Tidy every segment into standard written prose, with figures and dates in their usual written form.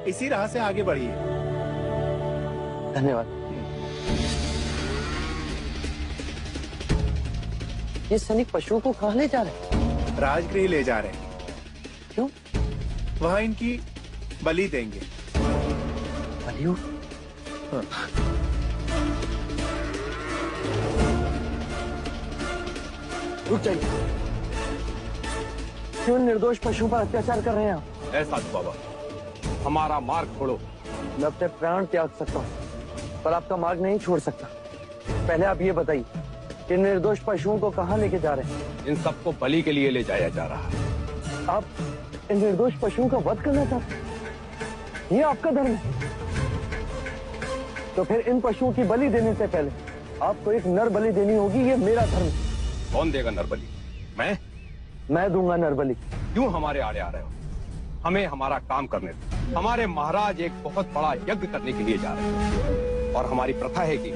इसी राह से आगे बढ़िए। धन्यवाद। ये सैनिक पशुओं को कहाँ ले जा रहे हैं? राजगृह ले जा रहे हैं। क्यों? वहां इनकी बलि देंगे। बलियो? हाँ। रुक जाइए। क्यों निर्दोष पशुओं पर अत्याचार कर रहे हैं आप? ऐसा बाबा, हमारा मार्ग छोड़ो। मैं अपने प्राण त्याग सकता हूँ, पर आपका मार्ग नहीं छोड़ सकता। पहले आप ये बताइए कि निर्दोष पशुओं को कहाँ लेके जा रहे हैं? इन सबको बलि के लिए ले जाया जा रहा है। आप इन निर्दोष पशुओं का वध करना चाहते हैं? ये आपका धर्म है। तो फिर इन पशुओं की बलि देने से पहले आपको एक नर बलि देनी होगी। ये मेरा धर्म है। कौन देगा नर बलि? मैं दूंगा नर बलि। क्यों हमारे आड़े आ रहे हो? हमें हमारा काम करने दो। हमारे महाराज एक बहुत बड़ा यज्ञ करने के लिए जा रहे हैं और हमारी प्रथा है कि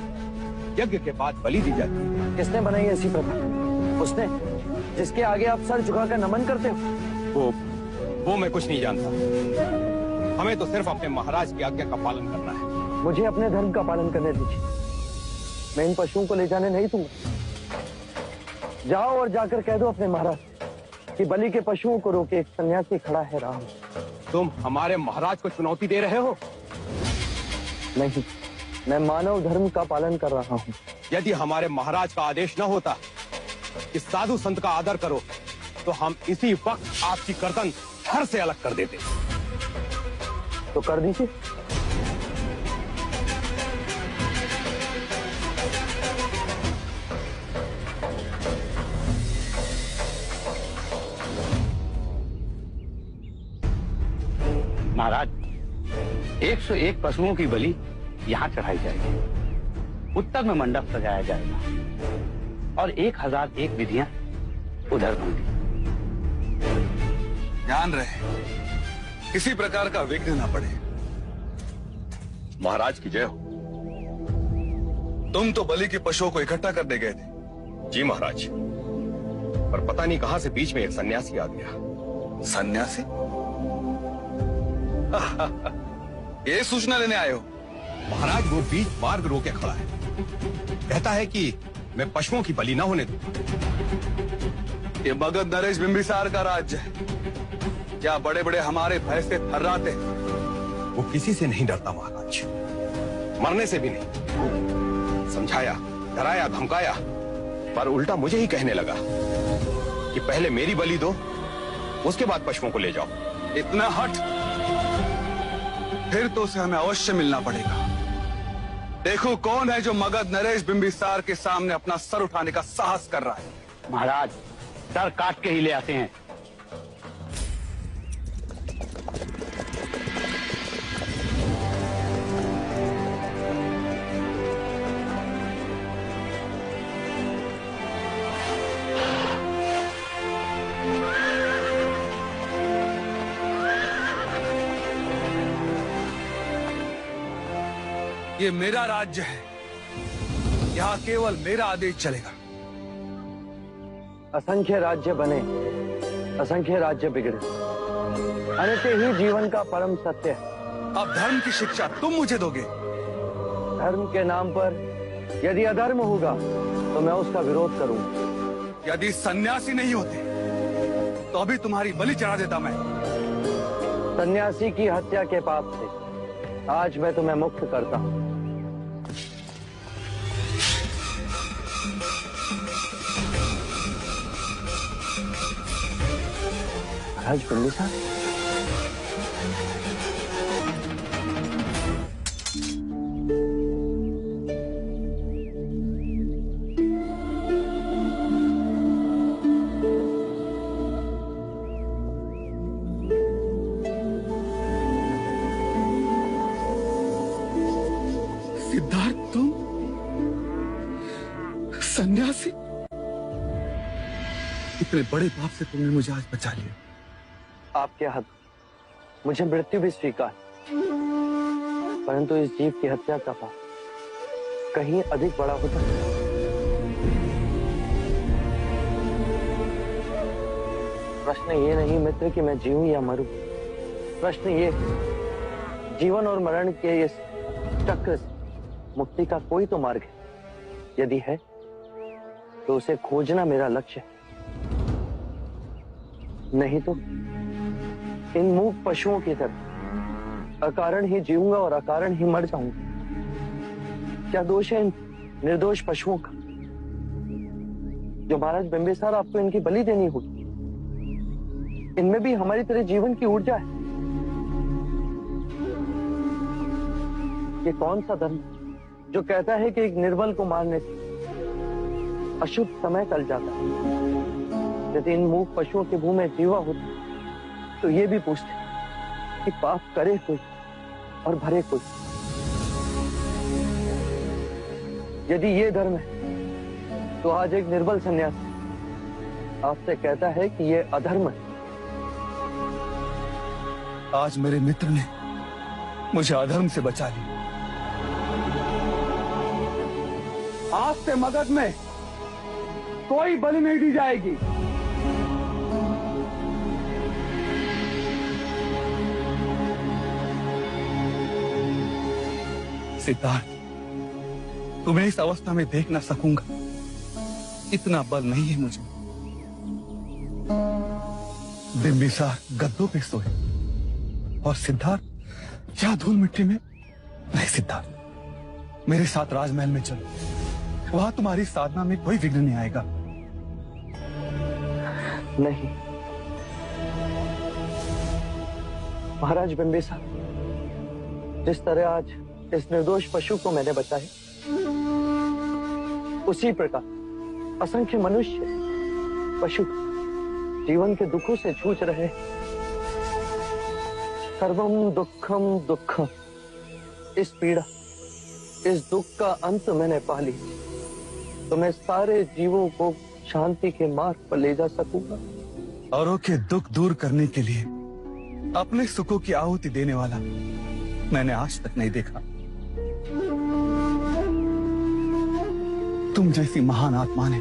यज्ञ के बाद बलि दी जाती है। किसने बनाई ऐसी प्रथा? उसने जिसके आगे आप सर झुकाकर नमन करते हो? वो मैं कुछ नहीं जानता। हमें तो सिर्फ अपने महाराज की आज्ञा का पालन करना है। मुझे अपने धर्म का पालन करने दीजिए। मैं इन पशुओं को ले जाने नहीं दूंगा। जाओ और जाकर कह दो अपने महाराज कि बलि के पशुओं को रोके एक सन्यासी खड़ा है राम। तुम हमारे महाराज को चुनौती दे रहे हो? नहीं, मैं मानव धर्म का पालन कर रहा हूँ। यदि हमारे महाराज का आदेश न होता कि साधु संत का आदर करो, तो हम इसी वक्त आपकी गर्दन धड़ से अलग कर देते। तो कर दीजिए। महाराज, 101 पशुओं की बलि यहाँ चढ़ाई जाएगी। उत्तर में मंडप सजाया जाएगा और 1001 विधियां उधर होंगी। ध्यान रहे किसी प्रकार का विघ्न न पड़े। महाराज की जय हो। तुम तो बलि के पशुओं को इकट्ठा करने गए थे। जी महाराज, पर पता नहीं कहां से बीच में एक सन्यासी आ गया। सन्यासी? ये सूचना लेने आए हो? महाराज, वो बीच मार्ग रोके खड़ा है। कहता है कि मैं पशुओं की बलि न होने दूं। ये मगध नरेश बिंबिसार का राज्य है। क्या बड़े बड़े हमारे भय से थर्राते? वो किसी से नहीं डरता महाराज, मरने से भी नहीं। समझाया, डराया, धमकाया, पर उल्टा मुझे ही कहने लगा कि पहले मेरी बलि दो, उसके बाद पशुओं को ले जाओ। इतना हट? फिर तो उसे हमें अवश्य मिलना पड़ेगा। देखो कौन है जो मगध नरेश बिंबिसार के सामने अपना सर उठाने का साहस कर रहा है। महाराज, सर काट के ही ले आते हैं। ये मेरा राज्य है, यहाँ केवल मेरा आदेश चलेगा। असंख्य राज्य बने, असंख्य राज्य बिगड़े, अनित्य ही जीवन का परम सत्य है। अब धर्म की शिक्षा तुम मुझे दोगे? धर्म के नाम पर यदि अधर्म होगा तो मैं उसका विरोध करूंगा। यदि सन्यासी नहीं होते तो अभी तुम्हारी बलि चढ़ा देता मैं। सन्यासी की हत्या के पाप से आज मैं तुम्हें मुक्त करता हूं। महाराज बिंबिसार, सिद्धार्थ, तुम सन्यासी? इतने बड़े पाप से तुमने मुझे आज बचा लिया। आपके हद, मुझे मृत्यु भी स्वीकार, परंतु इस जीव की हत्या का पाप कहीं अधिक बड़ा होता है। प्रश्न ये नहीं मित्र कि मैं जीऊं या मरूं, प्रश्न ये जीवन और मरण के इस चक्र से मुक्ति का कोई तो मार्ग है। यदि है तो उसे खोजना मेरा लक्ष्य है। नहीं तो इन मूक पशुओं की तरह अकारण ही जीऊंगा और अकारण ही मर जाऊंगा। क्या दोष है इन निर्दोष पशुओं का जो महाराज बिंबिसार आपको इनकी बलि देनी होगी? इनमें भी हमारी तरह जीवन की ऊर्जा है। ये कौन सा धर्म जो कहता है कि एक निर्बल को मारने से अशुभ समय टल जाता है? यदि इन मूक पशुओं के मुंह में जीवा होती तो ये भी पूछते कि पाप करे कोई और भरे कोई। यदि ये धर्म है तो आज एक निर्बल सन्यासी आपसे कहता है कि ये अधर्म है। आज मेरे मित्र ने मुझे अधर्म से बचा लिया। आज से मगध में कोई बलि नहीं दी जाएगी। सिद्धार्थ, तुम्हें इस अवस्था में देख ना सकूंगा, इतना बल नहीं है मुझे। बिंबिसार गद्दों पे सोए और सिद्धार्थ क्या धूल मिट्टी में। नहीं सिद्धार्थ, मेरे साथ राजमहल में चलो, वहां तुम्हारी साधना में कोई विघ्न नहीं आएगा। नहीं महाराज बिंबिसार, जिस तरह आज इस निर्दोष पशु को मैंने बचाया, उसी प्रकार असंख्य मनुष्य पशु जीवन के दुखों से जूझ रहे। सर्वम दुखम दुखम, इस पीड़ा इस दुख का अंत मैंने पा ली तो मैं सारे जीवों को शांति के मार्ग पर ले जा सकूंगा। औरों के दुख दूर करने के लिए अपने सुखों की आहुति देने वाला मैंने आज तक नहीं देखा। तुम जैसी महान आत्मा ने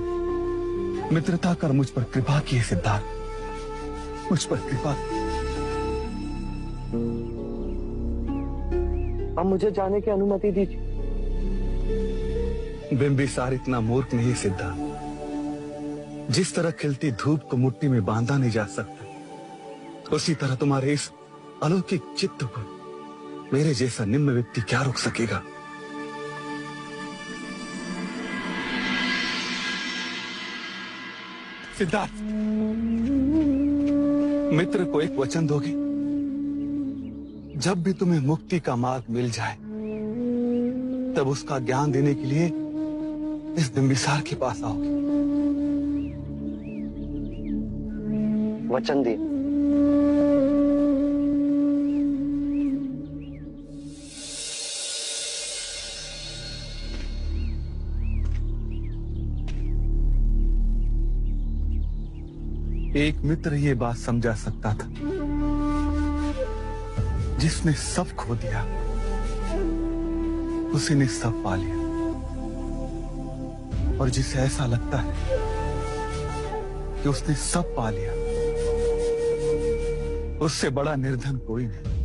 मित्रता कर मुझ पर कृपा की है सिद्धार्थ, मुझ पर कृपा। अब मुझे जाने की अनुमति दीजिए। बिंबिसार इतना मूर्ख नहीं सिद्धार्थ। जिस तरह खिलती धूप को मुट्ठी में बांधा नहीं जा सकता, उसी तरह तुम्हारे इस अलौकिक चित्त को मेरे जैसा निम्न व्यक्ति क्या रोक सकेगा? सिद्धार्थ, मित्र को एक वचन दोगे? जब भी तुम्हें मुक्ति का मार्ग मिल जाए तब उसका ज्ञान देने के लिए इस बिंबिसार के पास आओगे। वचन दिए। एक मित्र ये बात समझा सकता था जिसने सब खो दिया उसी ने सब पा लिया, और जिसे ऐसा लगता है कि उसने सब पा लिया उससे बड़ा निर्धन कोई नहीं।